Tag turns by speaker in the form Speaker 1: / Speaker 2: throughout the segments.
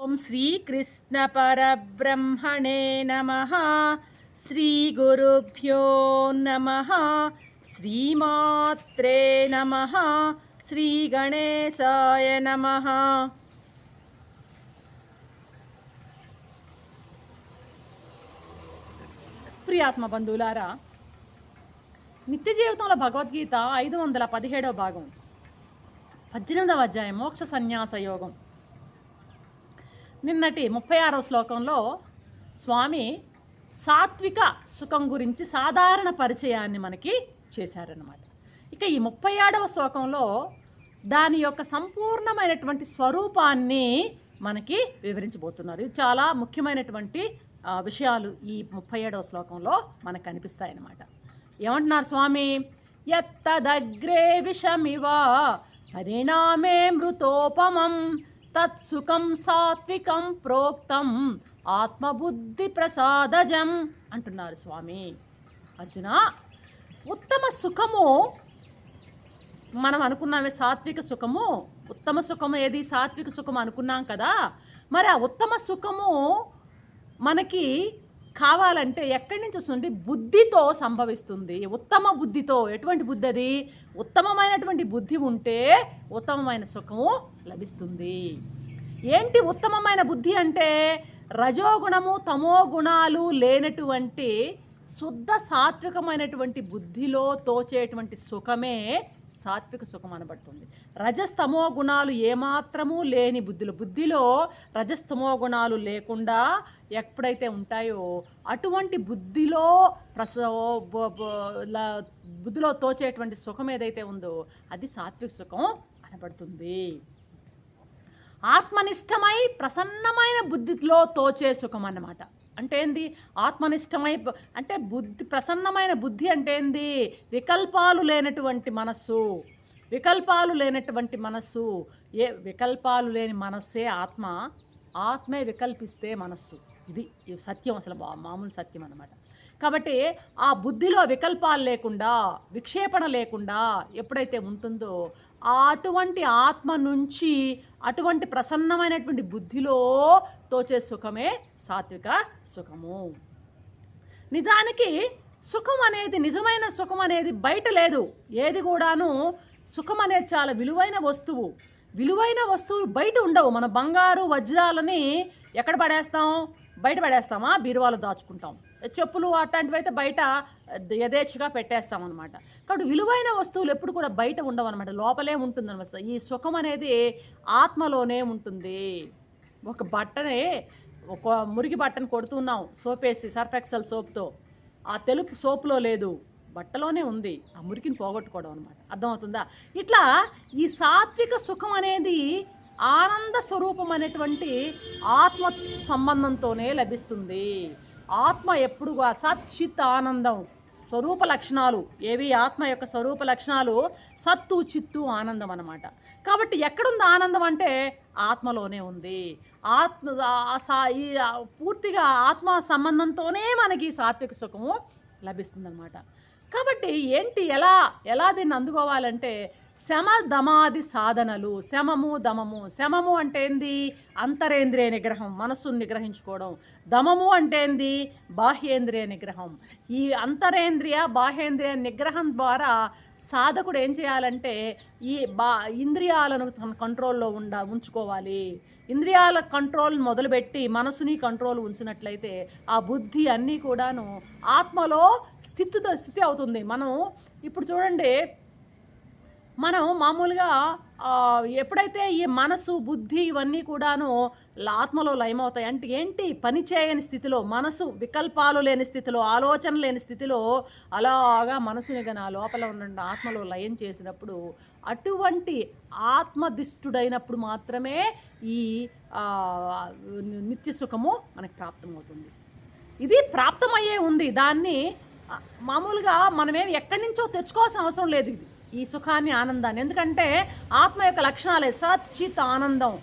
Speaker 1: ఓం శ్రీకృష్ణ పరబ్రహ్మణే నమః. శ్రీ గురుభ్యో నమః. శ్రీమాత్రే నమః. శ్రీ గణేశాయ నమః. ప్రియాత్మ బంధువులారా, నిత్య జీవితంలో భగవద్గీత 517వ భాగం 18వ అధ్యాయం మోక్ష సన్యాస యోగం. నిన్నటి 36వ శ్లోకంలో స్వామి సాత్విక సుఖం గురించి సాధారణ పరిచయాన్ని మనకి చేశారన్నమాట. ఇక ఈ 37వ శ్లోకంలో దాని యొక్క సంపూర్ణమైనటువంటి స్వరూపాన్ని మనకి వివరించబోతున్నారు. ఇది చాలా ముఖ్యమైనటువంటి విషయాలు ఈ 37వ శ్లోకంలో మనకు కనిపిస్తాయి అన్నమాట. ఏమంటున్నారు స్వామి? యత్తదగ్రే విషమివ పరిణామే మృతోపమం తత్సుఖం సాత్వికం ప్రోక్తం ఆత్మబుద్ధి ప్రసాదజం అంటున్నారు స్వామి. అర్జున, ఉత్తమ సుఖము మనం అనుకున్నామే, సాత్విక సుఖము. ఉత్తమ సుఖము ఏది? సాత్విక సుఖము అనుకున్నాం కదా. మరి ఆ ఉత్తమ సుఖము మనకి కావాలంటే ఎక్కడి నుంచి వస్తుంది? బుద్ధితో సంభవిస్తుంది. ఉత్తమ బుద్ధితో. ఎటువంటి బుద్ధి అది? ఉత్తమమైనటువంటి బుద్ధి ఉంటే ఉత్తమమైన సుఖము లభిస్తుంది. ఏంటి ఉత్తమమైన బుద్ధి అంటే? రజోగుణము తమో గుణాలు లేనటువంటి శుద్ధ సాత్వికమైనటువంటి బుద్ధిలో తోచేటువంటి సుఖమే సాత్విక సుఖం అనబడుతుంది. రజస్తమో గుణాలు ఏమాత్రము లేని బుద్ధిలో రజస్తమో గుణాలు లేకుండా ఎప్పుడైతే ఉంటాయో అటువంటి బుద్ధిలో బుద్ధిలో తోచేటువంటి సుఖం ఏదైతే ఉందో అది సాత్విక సుఖం అనబడుతుంది. ఆత్మనిష్టమై ప్రసన్నమైన బుద్ధిలో తోచే సుఖం అన్నమాట. అంటే ఏంది? ఆత్మనిష్టమై అంటే బుద్ధి, ప్రసన్నమైన బుద్ధి అంటే ఏంది? వికల్పాలు లేనటువంటి మనస్సు. వికల్పాలు లేనటువంటి మనస్సు. వికల్పాలు లేని మనస్సే ఆత్మ. ఆత్మే వికల్పిస్తే మనస్సు. ఇది సత్యం, అసలు మామూలు సత్యం అన్నమాట. కాబట్టి ఆ బుద్ధిలో వికల్పాలు లేకుండా, విక్షేపణ లేకుండా ఎప్పుడైతే ఉంటుందో అటువంటి ఆత్మ నుంచి అటువంటి ప్రసన్నమైనటువంటి బుద్ధిలో తోచే సుఖమే సాత్విక సుఖము. నిజానికి సుఖం అనేది, నిజమైన సుఖం అనేది బయట లేదు. ఏది కూడాను సుఖం అనేది చాలా విలువైన వస్తువు. విలువైన వస్తువులు బయట ఉండవు. మన బంగారు వజ్రాలని ఎక్కడ పడేస్తాం? బయట పడేస్తామా? బీరువాలో దాచుకుంటాం. చెప్పులు అట్లాంటివి అయితే బయట యథేచ్ఛగా పెట్టేస్తాం అనమాట. కాబట్టి విలువైన వస్తువులు ఎప్పుడు కూడా బయట ఉండవు అనమాట, లోపలే ఉంటుంది అనమాట. ఈ సుఖం అనేది ఆత్మలోనే ఉంటుంది. ఒక బట్టనే, ఒక మురికి బట్టను కొడుతున్నాం సోపేసి, సర్ఫ్ ఎక్సెల్ సోప్తో. ఆ తెలుపు సోపులో లేదు, బట్టలోనే ఉంది. ఆ మురికిని పోగొట్టుకోవడం అనమాట. అర్థమవుతుందా? ఇట్లా ఈ సాత్విక సుఖం అనేది ఆనంద స్వరూపం అనేటువంటి ఆత్మ సంబంధంతోనే లభిస్తుంది. ఆత్మ ఎప్పుడుగా సచ్చిత్ ఆనందం స్వరూప లక్షణాలు ఏవి? ఆత్మ యొక్క స్వరూప లక్షణాలు సత్తు, చిత్తు, ఆనందం అన్నమాట. కాబట్టి ఎక్కడుంది ఆనందం అంటే ఆత్మలోనే ఉంది. ఈ పూర్తిగా ఆత్మ సంబంధంతోనే మనకి సాత్విక సుఖము లభిస్తుందన్నమాట. కాబట్టి ఏంటి, ఎలా దీన్ని అందుకోవాలంటే శమ దమాది సాధనలు. శమము దమము. శమము అంటే ఏంది? అంతరేంద్రియ నిగ్రహం, మనస్సును నిగ్రహించుకోవడం. దమము అంటే ఏంది? బాహ్యేంద్రియ నిగ్రహం. ఈ అంతరేంద్రియ బాహ్యేంద్రియ నిగ్రహం ద్వారా సాధకుడు ఏం చేయాలంటే ఈ ఇంద్రియాలను కంట్రోల్లో ఉంచుకోవాలి. ఇంద్రియాల కంట్రోల్ మొదలుపెట్టి మనసుని కంట్రోల్ ఉంచినట్లయితే ఆ బుద్ధి అన్నీ కూడాను ఆత్మలో స్థితి అవుతుంది. మనం ఇప్పుడు చూడండి, మనం మామూలుగా ఎప్పుడైతే ఈ మనసు, బుద్ధి ఇవన్నీ కూడాను ఆత్మలో లయమవుతాయి అంటే ఏంటి? పని చేయని స్థితిలో, మనసు వికల్పాలు లేని స్థితిలో, ఆలోచన లేని స్థితిలో అలాగా మనసుని నా లోపల ఉన్న ఆత్మలో లయం చేసినప్పుడు, అటువంటి ఆత్మదిష్టుడైనప్పుడు మాత్రమే ఈ నిత్య సుఖము మనకు ప్రాప్తమవుతుంది. ఇది ప్రాప్తమయ్యే ఉంది. దాన్ని మామూలుగా మనమేం ఎక్కడి నుంచో తెచ్చుకోవాల్సిన అవసరం లేదు. ఇది ఈ సుఖాన్ని, ఆనందాన్ని. ఎందుకంటే ఆత్మ యొక్క లక్షణాలే సచ్చిత్ ఆనందం.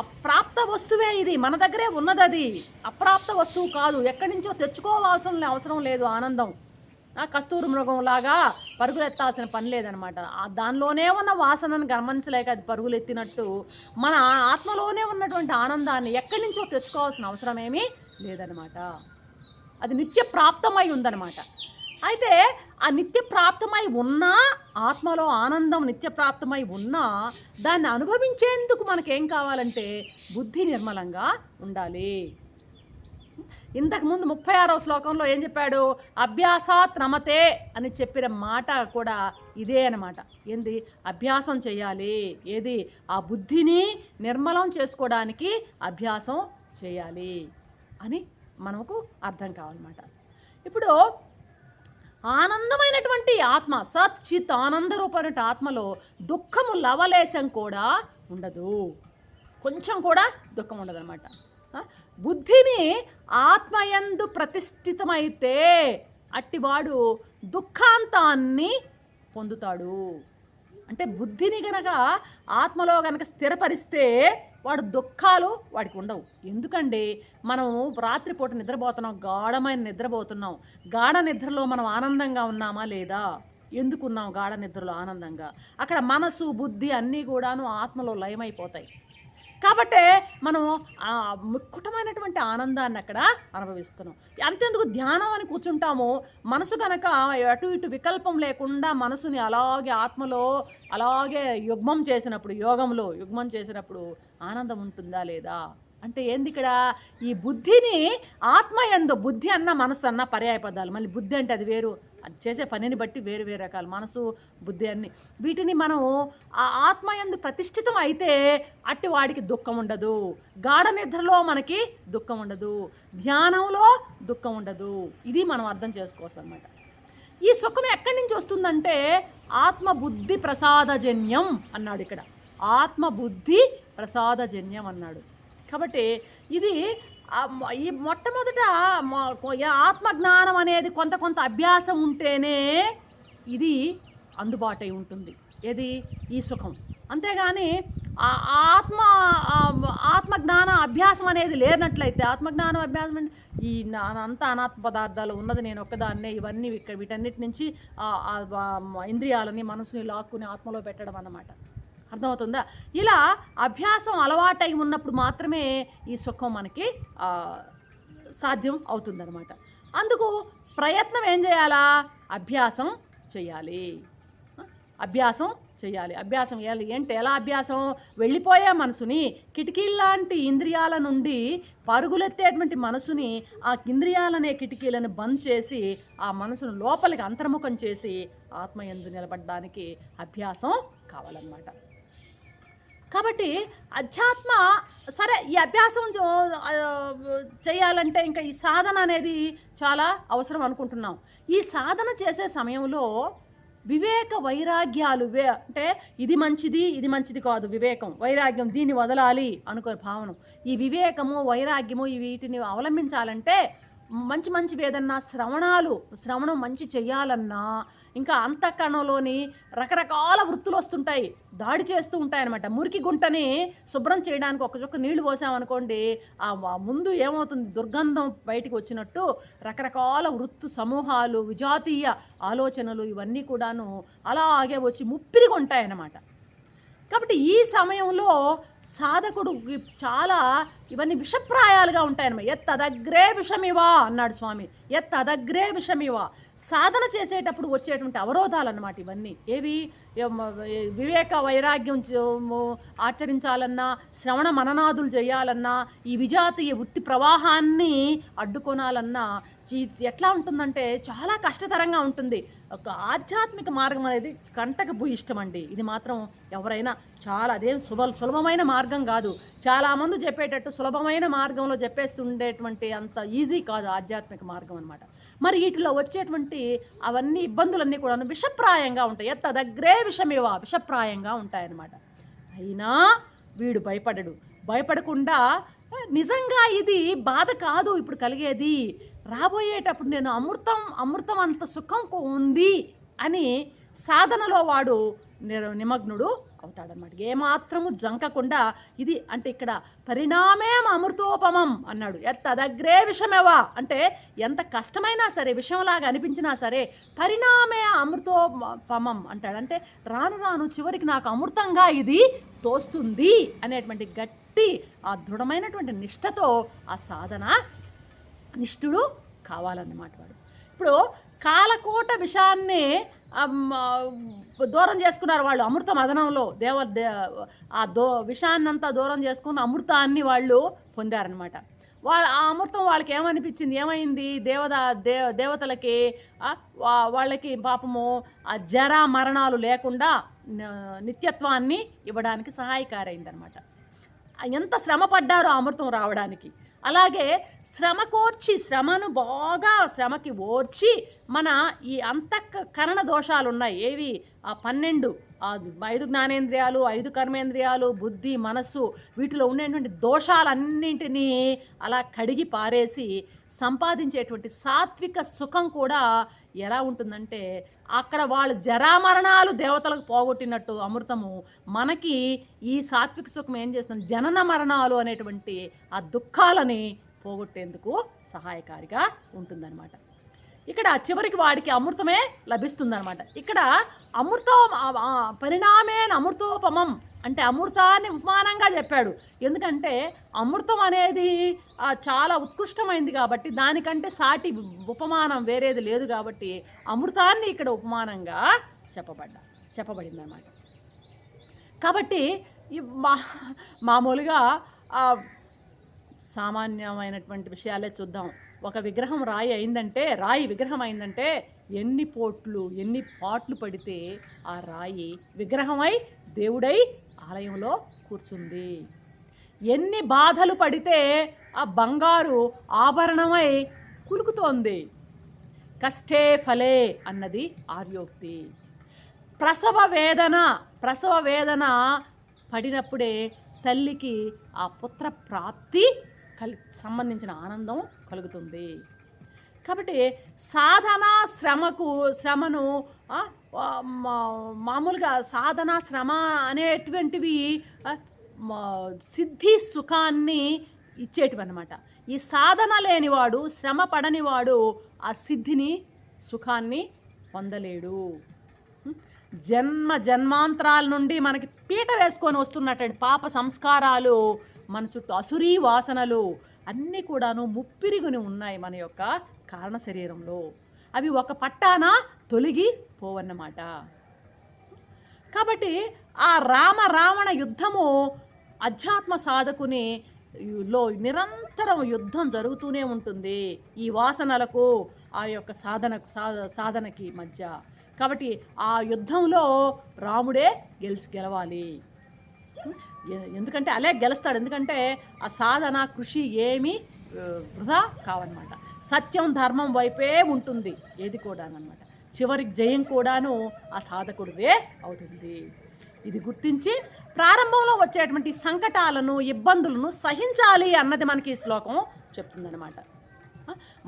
Speaker 1: అప్రాప్త వస్తువే ఇది, మన దగ్గరే ఉన్నది. అది అప్రాప్త వస్తువు కాదు, ఎక్కడి నుంచో తెచ్చుకోవాల్సిన అవసరం లేదు ఆనందం. కస్తూరి మృగంలాగా పరుగులెత్తాల్సిన పని లేదనమాట. దానిలోనే ఉన్న వాసనను గమనించలేక అది పరుగులెత్తినట్టు మన ఆత్మలోనే ఉన్నటువంటి ఆనందాన్ని ఎక్కడి నుంచో తెచ్చుకోవాల్సిన అవసరం ఏమీ లేదనమాట. అది నిత్య ప్రాప్తమై ఉందన్నమాట. అయితే ఆ నిత్య ప్రాప్తమై ఉన్నా, ఆత్మలో ఆనందం నిత్య ప్రాప్తమై ఉన్నా, దాన్ని అనుభవించేందుకు మనకేం కావాలంటే బుద్ధి నిర్మలంగా ఉండాలి. ఇంతకుముందు 36వ శ్లోకంలో ఏం చెప్పాడు? అభ్యాసాత్ రమతే అని చెప్పిన మాట కూడా ఇదే అనమాట. ఏంది? అభ్యాసం చేయాలి. ఏది? ఆ బుద్ధిని నిర్మలం చేసుకోవడానికి అభ్యాసం చేయాలి అని మనకు అర్థం కావాలన్నమాట. ఇప్పుడు ఆనందమైనటువంటి ఆత్మ, సత్ చిత్ ఆనంద రూపమైన ఆత్మలో దుఃఖము లవలేశం కూడా ఉండదు, కొంచెం కూడా దుఃఖం ఉండదన్నమాట. బుద్ధిని ఆత్మయందు ప్రతిష్ఠితమైతే అట్టివాడు దుఃఖాంతాన్ని పొందుతాడు. అంటే బుద్ధిని గనక ఆత్మలో గనక స్థిరపరిస్తే వాడు దుఃఖాలు వాడికి ఉండవు. ఎందుకంటే మనం రాత్రిపూట నిద్రపోతున్నాం, గాఢమైన నిద్రపోతున్నాం. గాఢ నిద్రలో మనం ఆనందంగా ఉన్నామా లేదా? ఎందుకున్నాం గాఢ నిద్రలో ఆనందంగా? అక్కడ మనసు బుద్ధి అన్నీ కూడాను ఆత్మలో లయమైపోతాయి. కాబట్టే మనం ఆ ముక్కుటమైనటువంటి ఆనందాన్ని అక్కడ అనుభవిస్తున్నాం. అంతెందుకు ధ్యానం అని కూర్చుంటాము, మనసు కనుక అటు ఇటు వికల్పం లేకుండా మనసుని అలాగే ఆత్మలో అలాగే యుగ్మం చేసినప్పుడు, యోగంలో యుగ్మం చేసినప్పుడు ఆనందం ఉంటుందా లేదా? అంటే ఏంది ఇక్కడ? ఈ బుద్ధిని ఆత్మయందు, బుద్ధి అన్న మనసు అన్న పర్యాయ పదాలు. మళ్ళీ బుద్ధి అంటే అది వేరు, అది చేసే పనిని బట్టి వేరు వేరు రకాలు, మనసు బుద్ధి అన్ని. వీటిని మనం ఆ ఆత్మయందు ప్రతిష్ఠితం అయితే అట్టి వాడికి దుఃఖం ఉండదు. గాఢ నిద్రలో మనకి దుఃఖం ఉండదు, ధ్యానంలో దుఃఖం ఉండదు. ఇది మనం అర్థం చేసుకోవచ్చు అన్నమాట. ఈ సుఖం ఎక్కడి నుంచి వస్తుందంటే ఆత్మబుద్ధి ప్రసాదజన్యం అన్నాడు ఇక్కడ. ఆత్మబుద్ధి ప్రసాదజన్యం అన్నాడు. కాబట్టి ఇది ఈ మొట్టమొదట ఆత్మజ్ఞానం అనేది కొంత అభ్యాసం ఉంటేనే ఇది అందుబాటు అయి ఉంటుంది. ఏది? ఈ సుఖం. అంతేగాని ఆత్మజ్ఞాన అభ్యాసం అనేది లేనట్లయితే, ఆత్మజ్ఞానం అభ్యాసం అంటే ఈ అంతా అనాత్మ పదార్థాలు ఉన్నది నేను ఒక్కదాన్నే, ఇవన్నీ వీటన్నిటి నుంచి ఇంద్రియాలని మనసుని లాక్కుని ఆత్మలో పెట్టడం అన్నమాట. అర్థమవుతుందా? ఇలా అభ్యాసం అలవాటై ఉన్నప్పుడు మాత్రమే ఈ సుఖం మనకి సాధ్యం అవుతుందన్నమాట. అందుకు ప్రయత్నం ఏం చేయాలా? అభ్యాసం చేయాలి. అభ్యాసం చేయాలి. అభ్యాసం ఏంటి? ఎలా అభ్యాసం? వెళ్ళిపోయే మనసుని, కిటికీల్లాంటి ఇంద్రియాల నుండి పరుగులెత్తేటువంటి మనసుని, ఆ ఇంద్రియాలనే కిటికీలను బంద్ చేసి ఆ మనసును లోపలికి అంతర్ముఖం చేసి ఆత్మయందు నిలబడడానికి అభ్యాసం కావాలన్నమాట. కాబట్టి అధ్యాత్మ సరే, ఈ అభ్యాసం చేయాలంటే ఇంకా ఈ సాధన అనేది చాలా అవసరం అనుకుంటున్నాం. ఈ సాధన చేసే సమయంలో వివేక వైరాగ్యాలు, అంటే ఇది మంచిది కాదు, వివేకం వైరాగ్యం, దీన్ని వదలాలి అనుకునే భావన, ఈ వివేకము వైరాగ్యము వీటిని అవలంబించాలంటే మంచివి ఏదన్నా శ్రవణం మంచి చెయ్యాలన్నా ఇంకా అంతఃకరణలోని రకరకాల వృత్తులు వస్తుంటాయి, దాడి చేస్తూ ఉంటాయన్నమాట. మురికి గుంటని శుభ్రం చేయడానికి ఒక చుక్క నీళ్లు పోసామనుకోండి, ఆ ముందు ఏమవుతుంది? దుర్గంధం బయటికి వచ్చినట్టు రకరకాల వృత్తు సమూహాలు, విజాతీయ ఆలోచనలు ఇవన్నీ కూడాను అలాగే వచ్చి ముప్పిరిగా ఉంటాయన్నమాట. కాబట్టి ఈ సమయంలో సాధకుడు చాలా ఇవన్నీ విషప్రాయాలుగా ఉంటాయన్నమాట. ఎత్తదగ్రే విషమివా అన్నాడు స్వామి. ఎత్తదగ్రే విషమివా. సాధన చేసేటప్పుడు వచ్చేటువంటి అవరోధాలు అన్నమాట ఇవన్నీ. ఏవి? వివేక వైరాగ్యం ఆచరించాలన్నా, శ్రవణ మననాదులు చేయాలన్నా, ఈ విజాతీయ వృత్తి ప్రవాహాన్ని అడ్డుకోనాలన్నా ఎట్లా ఉంటుందంటే చాలా కష్టతరంగా ఉంటుంది. ఒక ఆధ్యాత్మిక మార్గం అనేది కంటకు భూయిష్టం అండి. ఇది మాత్రం ఎవరైనా చాలా, అదేం సులభమైన మార్గం కాదు. చాలామంది చెప్పేటట్టు సులభమైన మార్గంలో చెప్పేస్తుండేటువంటి అంత ఈజీ కాదు ఆధ్యాత్మిక మార్గం అనమాట. మరి వీటిలో వచ్చేటువంటి అవన్నీ ఇబ్బందులన్నీ కూడా విషప్రాయంగా ఉంటాయి. ఎత్తదగ్రే విషమివా, విషప్రాయంగా ఉంటాయన్నమాట. అయినా వీడు భయపడకుండా నిజంగా ఇది బాధ కాదు ఇప్పుడు కలిగేది, రాబోయేటప్పుడు నేను అమృతం అంత సుఖం ఉంది అని సాధనలో వాడు నిమగ్నుడు అవుతాడనమాట. ఏమాత్రము జంకకుండా ఇది అంటే ఇక్కడ పరిణామేం అమృతోపమం అన్నాడు. తదగ్రే విషమెవా అంటే ఎంత కష్టమైనా సరే విషంలాగా అనిపించినా సరే పరిణామే అమృతోపమం అంటాడు. అంటే రాను రాను చివరికి నాకు అమృతంగా ఇది తోస్తుంది అనేటువంటి గట్టి ఆ దృఢమైనటువంటి నిష్టతో ఆ సాధన నిష్ఠుడు కావాలన్నమాట వాడు. ఇప్పుడు కాలకోట విషాన్ని దూరం చేసుకున్నారు వాళ్ళు అమృత మదనంలో విషాన్నంతా దూరం చేసుకుని అమృతాన్ని వాళ్ళు పొందారనమాట. ఆ అమృతం వాళ్ళకి ఏమనిపించింది, ఏమైంది, దేవతలకి వాళ్ళకి పాపము ఆ జరా మరణాలు లేకుండా నిత్యత్వాన్ని ఇవ్వడానికి సహాయకారైందనమాట. ఎంత శ్రమ పడ్డారో అమృతం రావడానికి. అలాగే శ్రమను బాగా శ్రమకి ఓర్చి మన ఈ అంతఃకరణ దోషాలు ఉన్నాయి, ఏవి ఆ 12 5 జ్ఞానేంద్రియాలు, 5 కర్మేంద్రియాలు, బుద్ధి, మనస్సు, వీటిలో ఉండేటువంటి దోషాలన్నింటినీ అలా కడిగి పారేసి సంపాదించేటువంటి సాత్విక సుఖం కూడా ఎలా ఉంటుందంటే అక్కడ వాళ్ళు జరామరణాలు దేవతలకు పోగొట్టినట్టు అమృతము మనకి ఈ సాత్విక సుఖం ఏం చేస్తుంది, జనన మరణాలు అనేటువంటి ఆ దుఃఖాలని పోగొట్టేందుకు సహాయకారిగా ఉంటుందన్నమాట. ఇక్కడ చివరికి వాడికి అమృతమే లభిస్తుందన్నమాట. ఇక్కడ అమృతం పరిణామేన అమృతోపమం అంటే అమృతాన్ని ఉపమానంగా చెప్పాడు. ఎందుకంటే అమృతం అనేది చాలా ఉత్కృష్టమైంది కాబట్టి దానికంటే సాటి ఉపమానం వేరేది లేదు కాబట్టి అమృతాన్ని ఇక్కడ ఉపమానంగా చెప్పబడింది అన్నమాట. కాబట్టి మామూలుగా సామాన్యమైనటువంటి విషయాలే చూద్దాం. ఒక విగ్రహం రాయి విగ్రహం అయిందంటే ఎన్ని పోట్లు ఎన్ని పాట్లు పడితే ఆ రాయి విగ్రహమై దేవుడై ఆలయంలో కూర్చుంది. ఎన్ని బాధలు పడితే ఆ బంగారు ఆభరణమై కులుకుతోంది. కష్టే ఫలే అన్నది ఆర్యోక్తి. ప్రసవ వేదన పడినప్పుడే తల్లికి ఆ పుత్ర ప్రాప్తి సంబంధించిన ఆనందం కలుగుతుంది. కాబట్టి శ్రమను మామూలుగా శ్రమ అనేటువంటివి సిద్ధి సుఖాన్ని ఇచ్చేటివి అన్నమాట. ఈ సాధన లేనివాడు, శ్రమ పడనివాడు ఆ సిద్ధిని సుఖాన్ని పొందలేడు. జన్మాంతరాల నుండి మనకి పీట వేసుకొని వస్తున్నటువంటి పాప సంస్కారాలు, మన చుట్టూ అసురీ వాసనలు అన్నీ కూడాను ముప్పిరిగుని ఉన్నాయి మన యొక్క కారణ శరీరంలో. అవి ఒక పట్టాన తొలగి పోవన్నమాట. కాబట్టి ఆ రావణ యుద్ధము అధ్యాత్మ సాధకుని నిరంతరం యుద్ధం జరుగుతూనే ఉంటుంది ఈ వాసనలకు ఆ యొక్క సాధనకి మధ్య. కాబట్టి ఆ యుద్ధంలో రాముడే గెలవాలి. ఎందుకంటే అలే గెలుస్తాడు. ఎందుకంటే ఆ సాధన కృషి ఏమీ వృధా కావన్నమాట. సత్యం ధర్మం వైపే ఉంటుంది ఏది కూడానమాట. చివరికి జయం కూడాను ఆ సాధకుడిదే అవుతుంది. ఇది గుర్తించి ప్రారంభంలో వచ్చేటువంటి సంకటాలను ఇబ్బందులను సహించాలి అన్నది మనకి ఈ శ్లోకం చెప్తుందన్నమాట.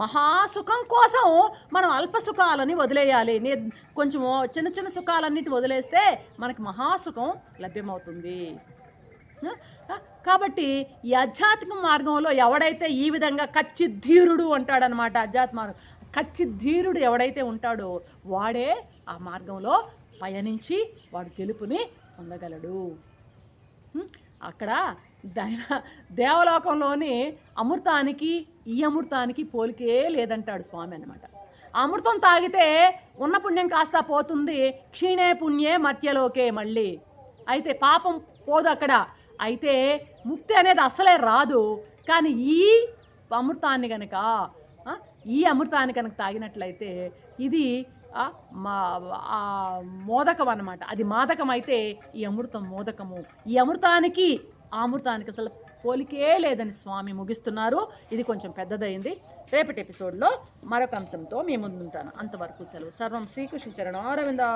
Speaker 1: మహాసుఖం కోసం మనం అల్ప సుఖాలని వదిలేయాలి. కొంచెం చిన్న చిన్న సుఖాలన్నిటి వదిలేస్తే మనకి మహాసుఖం లభ్యమవుతుంది. కాబట్టి ఈ ఆధ్యాత్మిక మార్గంలో ఎవడైతే ఈ విధంగా కచ్చిధీరుడు అంటాడనమాట. ఆధ్యాత్మ మార్గం కచ్చిధీరుడు ఎవడైతే ఉంటాడో వాడే ఆ మార్గంలో పయనించి వాడు గెలుపుని పొందగలడు. అక్కడ దేవలోకంలోని అమృతానికి ఈ అమృతానికి పోలికే లేదంటాడు స్వామి అన్నమాట. అమృతం తాగితే ఉన్న పుణ్యం కాస్త పోతుంది. క్షీణే పుణ్యే మధ్యలోకే మళ్ళీ అయితే పాపం పోదు అక్కడ. అయితే ముక్తి అనేది అసలే రాదు. కానీ ఈ అమృతాన్ని కనుక తాగినట్లయితే ఇది మోదకం అన్నమాట. అది మాదకం అయితే ఈ అమృతం మోదకము. ఈ అమృతానికి ఆ అమృతానికి అసలు పోలికే లేదని స్వామి ముగిస్తున్నారు. ఇది కొంచెం పెద్దదైంది. రేపటి ఎపిసోడ్లో మరొక అంశంతో మీ ముందుంటాను. అంతవరకు సెలవు. సర్వం శ్రీకృష్ణ చరణం అరవింద.